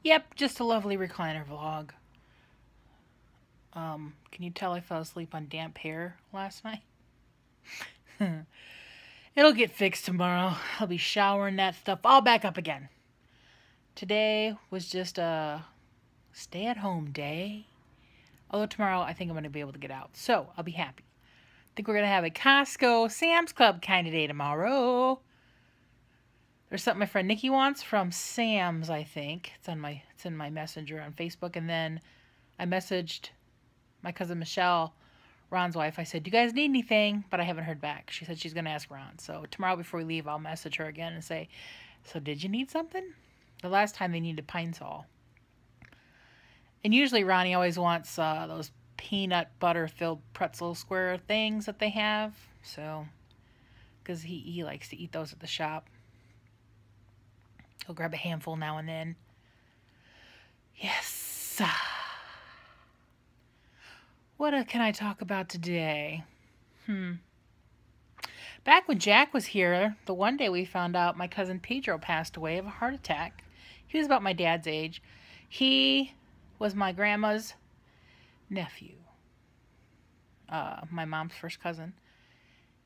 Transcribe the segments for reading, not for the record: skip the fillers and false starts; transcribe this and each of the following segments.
Yep, just a lovely recliner vlog. Can you tell I fell asleep on damp hair last night? It'll get fixed tomorrow. I'll be showering that stuff all back up again. Today was just a stay-at-home day. Although tomorrow I think I'm going to be able to get out. So, I'll be happy. I think we're going to have a Costco Sam's Club kind of day tomorrow. There's something my friend Nikki wants from Sam's, I think. It's in my messenger on Facebook. And then I messaged my cousin Michelle, Ron's wife. I said, "Do you guys need anything?" But I haven't heard back. She said she's going to ask Ron. So tomorrow before we leave, I'll message her again and say, "So did you need something?" The last time they needed Pine Sol. And usually Ronnie always wants those peanut butter filled pretzel square things that they have. So, because he likes to eat those at the shop. He'll grab a handful now and then. Yes. What can I talk about today? Back when Jack was here, the one day we found out my cousin Pedro passed away of a heart attack. He was about my dad's age. He was my grandma's nephew. My mom's first cousin.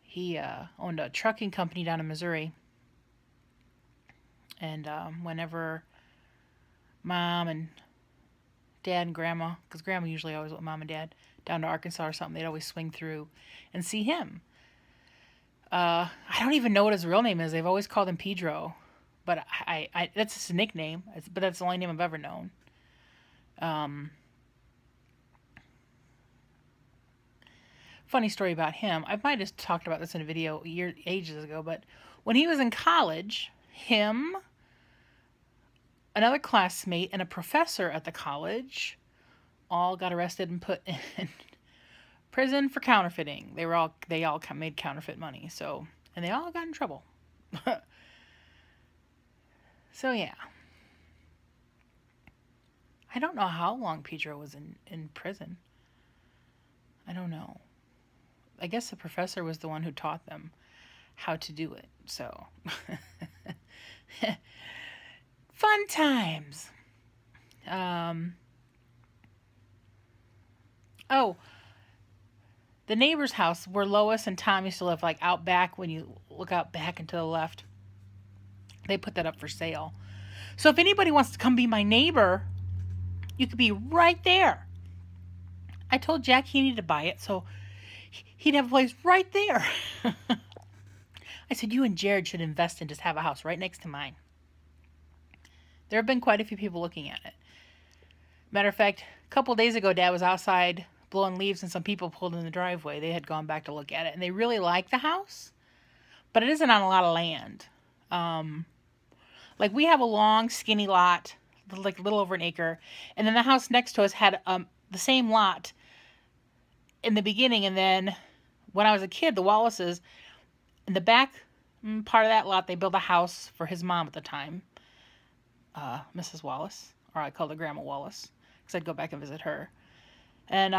He owned a trucking company down in Missouri. And whenever Mom and Dad and Grandma, because Grandma usually always with Mom and Dad, down to Arkansas or something, they'd always swing through and see him. I don't even know what his real name is. They've always called him Pedro. But I that's just a nickname. But that's the only name I've ever known. Funny story about him. I might have talked about this in a video ages ago, but when he was in college, him, another classmate, and a professor at the college all got arrested and put in prison for counterfeiting. They all made counterfeit money, and they all got in trouble. So yeah. I don't know how long Pedro was in prison. I don't know. I guess the professor was the one who taught them how to do it. So, fun times. Oh, the neighbor's house where Lois and Tom used to live, like out back when you look out back and to the left, they put that up for sale. So if anybody wants to come be my neighbor, you could be right there. I told Jack he needed to buy it, so he'd have a place right there. I said, you and Jared should invest and just have a house right next to mine. There have been quite a few people looking at it. Matter of fact, a couple days ago, Dad was outside blowing leaves and some people pulled in the driveway. They had gone back to look at it, and they really like the house, but it isn't on a lot of land. Like we have a long, skinny lot, like a little over an acre, and then the house next to us had the same lot in the beginning, and then when I was a kid, the Wallaces, in the back part of that lot, they built a house for his mom at the time, Mrs. Wallace, or I called her Grandma Wallace, because I'd go back and visit her. And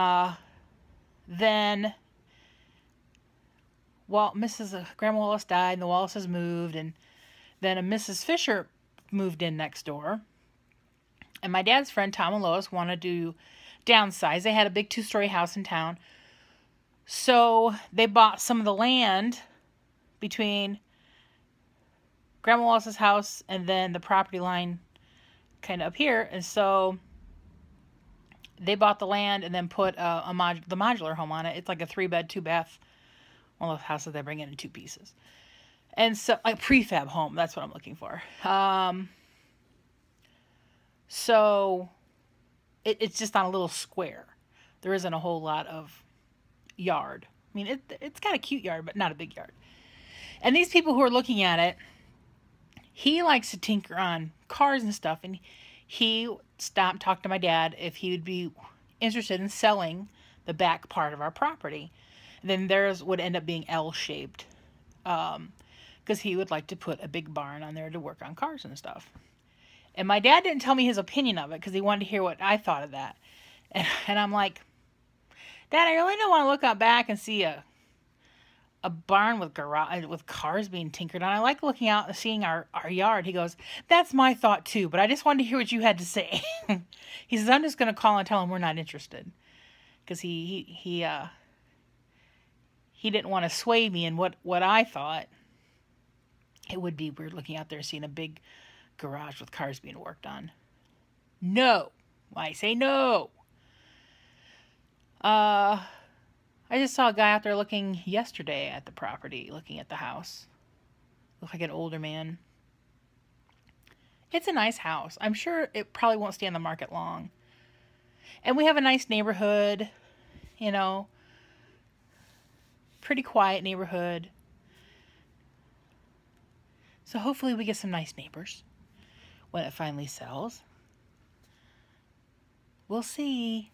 then, well, Grandma Wallace died, and the Wallaces moved, and then a Mrs. Fisher moved in next door. And my dad's friend, Tom and Lois, wanted to downsize. They had a big 2-story house in town. So they bought some of the land between Grandma Wallace's house and then the property line kind of up here. And so they bought the land and then put the modular home on it. It's like a 3-bed, 2-bath, one of those houses they bring in 2 pieces. And so, like prefab home, that's what I'm looking for. So it's just on a little square. There isn't a whole lot of yard. I mean, it's got a cute yard, but not a big yard. And these people who are looking at it, he likes to tinker on cars and stuff, and he stopped, talked to my dad if he would be interested in selling the back part of our property. And then theirs would end up being L-shaped, because he would like to put a big barn on there to work on cars and stuff. And my dad didn't tell me his opinion of it because he wanted to hear what I thought of that. And I'm like, Dad, I really don't want to look out back and see a a barn with garage with cars being tinkered on. I like looking out and seeing our yard. He goes, that's my thought too, but I just wanted to hear what you had to say. He says, I'm just going to call and tell him we're not interested. Because he didn't want to sway me in what I thought. It would be weird looking out there seeing a big garage with cars being worked on. No. I say no. I just saw a guy out there looking yesterday at the property, looking at the house. Looked like an older man. It's a nice house. I'm sure it probably won't stay on the market long. And we have a nice neighborhood, you know. Pretty quiet neighborhood. So hopefully we get some nice neighbors when it finally sells. We'll see.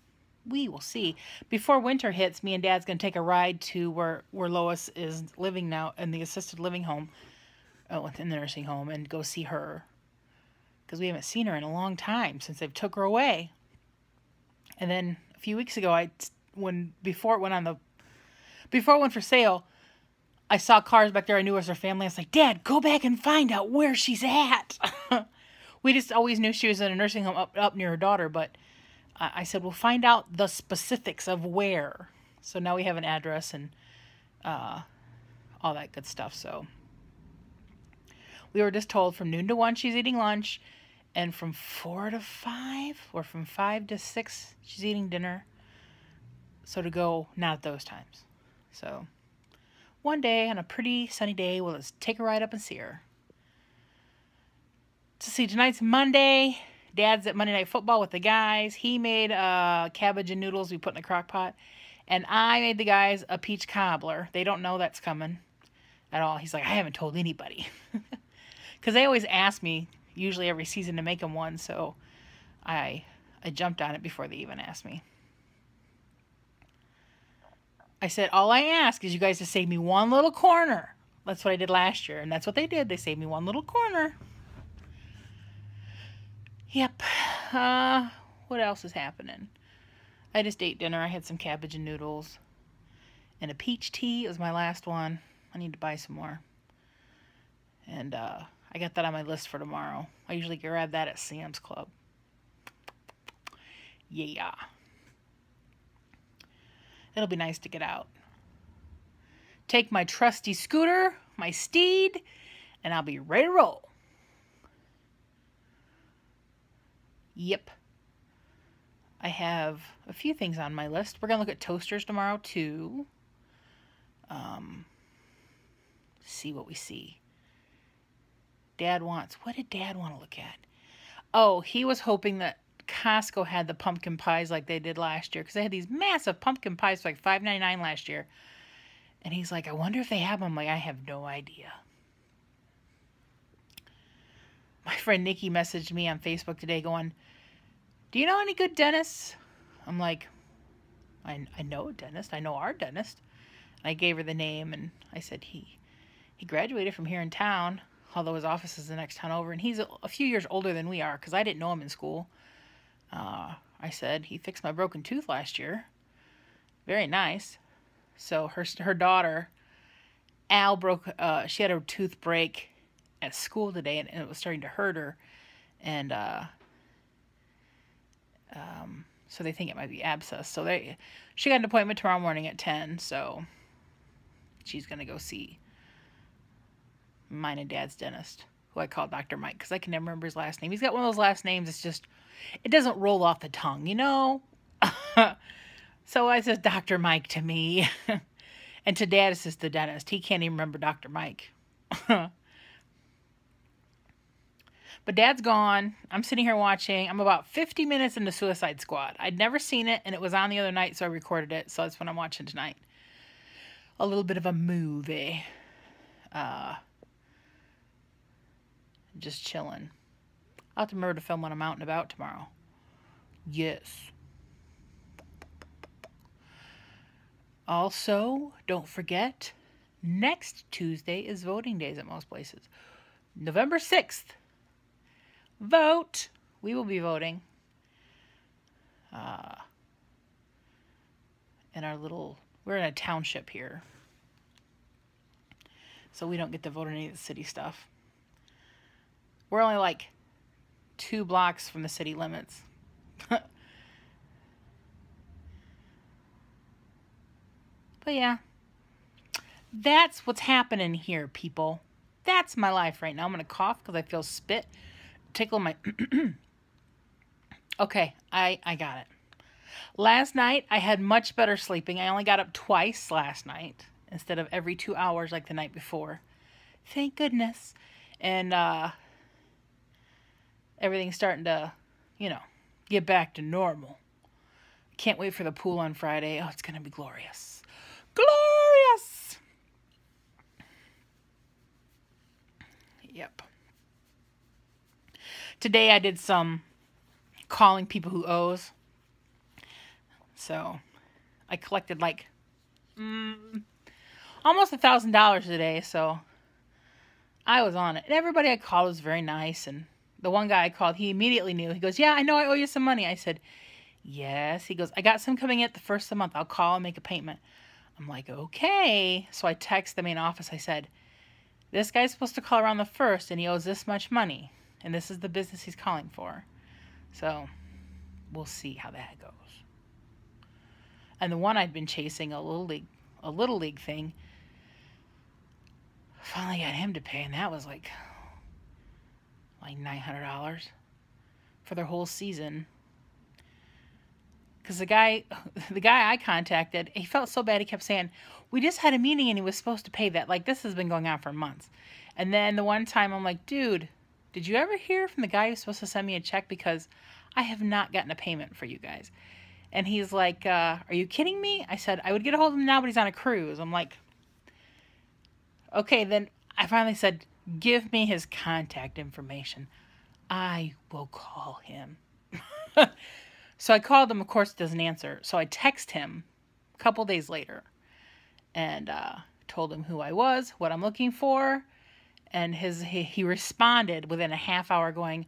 We will see. Before winter hits, me and Dad's going to take a ride to where Lois is living now in the assisted living home, in the nursing home, and go see her. Because we haven't seen her in a long time since they've took her away. And then a few weeks ago, before it went for sale, I saw cars back there I knew was her family. I was like, Dad, go back and find out where she's at. We just always knew she was in a nursing home up near her daughter, but I said, we'll find out the specifics of where. So now we have an address and all that good stuff. So we were just told from noon to 1 she's eating lunch, and from 4 to 5 or from 5 to 6 she's eating dinner. So to go not at those times. So one day on a pretty sunny day, we'll just take a ride up and see her. To see, tonight's Monday. Dad's at Monday Night Football with the guys. He made cabbage and noodles we put in the crock pot. And I made the guys a peach cobbler. They don't know that's coming at all. He's like, I haven't told anybody. Because they always ask me, usually every season, to make them one. So I jumped on it before they even asked me. I said, all I ask is you guys to save me one little corner. That's what I did last year. And that's what they did. They saved me one little corner. Yep. What else is happening? I just ate dinner. I had some cabbage and noodles. And a peach tea. It was my last one. I need to buy some more. And I got that on my list for tomorrow. I usually grab that at Sam's Club. Yeah. It'll be nice to get out. Take my trusty scooter, my steed, and I'll be ready to roll. Yep. I have a few things on my list. We're going to look at toasters tomorrow, too. See what we see. What did Dad want to look at? Oh, he was hoping that Costco had the pumpkin pies like they did last year. Because they had these massive pumpkin pies for like $5.99 last year. And he's like, I wonder if they have them. I'm like, I have no idea. My friend Nikki messaged me on Facebook today going, do you know any good dentists? I'm like, I know a dentist. I know our dentist. And I gave her the name, and I said he graduated from here in town, although his office is the next town over, and he's a few years older than we are because I didn't know him in school. I said, he fixed my broken tooth last year. Very nice. So her daughter, Al, she had her tooth break at school today, and it was starting to hurt her. And so they think it might be abscess. So she got an appointment tomorrow morning at 10, so she's going to go see mine and Dad's dentist, who I call Dr. Mike, because I can never remember his last name. He's got one of those last names, it's just, it doesn't roll off the tongue, you know? So I says Dr. Mike to me, and to Dad it's just the dentist. He can't even remember Dr. Mike. But Dad's gone. I'm sitting here watching. I'm about 50 minutes into Suicide Squad. I'd never seen it, and it was on the other night, so I recorded it. So that's what I'm watching tonight. A little bit of a movie. Just chilling. I'll have to remember to film when I'm out and about tomorrow. Yes. Also, don't forget, next Tuesday is voting days at most places. November 6th. Vote. We will be voting. We're in a township here. so we don't get to vote on any of the city stuff. We're only like 2 blocks from the city limits. But yeah, that's what's happening here, people. That's my life right now. I'm going to cough because I feel spit tickle my... Okay, I got it. Last night, I had much better sleeping. I only got up twice last night instead of every 2 hours like the night before. Thank goodness. And everything's starting to, get back to normal. Can't wait for the pool on Friday. Oh, it's going to be glorious. Glorious! Yep. Today I did some calling people who owes. So I collected like almost $1,000 today. So I was on it. And everybody I called was very nice. And the one guy I called, he immediately knew. He goes, yeah, I know I owe you some money. I said, yes. He goes, I got some coming in at the first of the month. I'll call and make a payment. I'm like, okay. So I text the main office. I said, this guy's supposed to call around the 1st and he owes this much money. And this is the business he's calling for. So we'll see how that goes. And the one I'd been chasing, a little league thing, finally got him to pay, and that was like $900 for their whole season. Because the guy I contacted, he felt so bad. He kept saying, we just had a meeting and he was supposed to pay that. Like, this has been going on for months. And then the one time I'm like, dude, did you ever hear from the guy who's supposed to send me a check? Because I have not gotten a payment for you guys. And he's like, are you kidding me? I said, I would get a hold of him now, but he's on a cruise. I'm like, okay, then I finally said, give me his contact information. I will call him. So I called him. Of course, he doesn't answer. So I text him a couple days later and told him who I was, what I'm looking for. And he responded within a half hour going,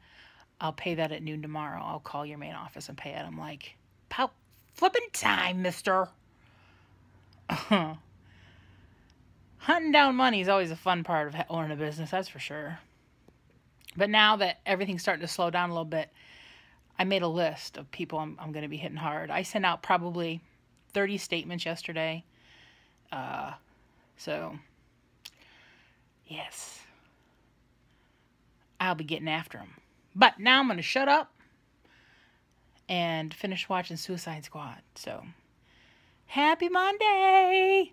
I'll pay that at noon tomorrow. I'll call your main office and pay it. I'm like, about flipping time, mister. Hunting down money is always a fun part of owning a business, that's for sure. But now that everything's starting to slow down a little bit, I made a list of people I'm going to be hitting hard. I sent out probably 30 statements yesterday. So, yes. I'll be getting after them. But now I'm going to shut up and finish watching Suicide Squad. So, happy Monday!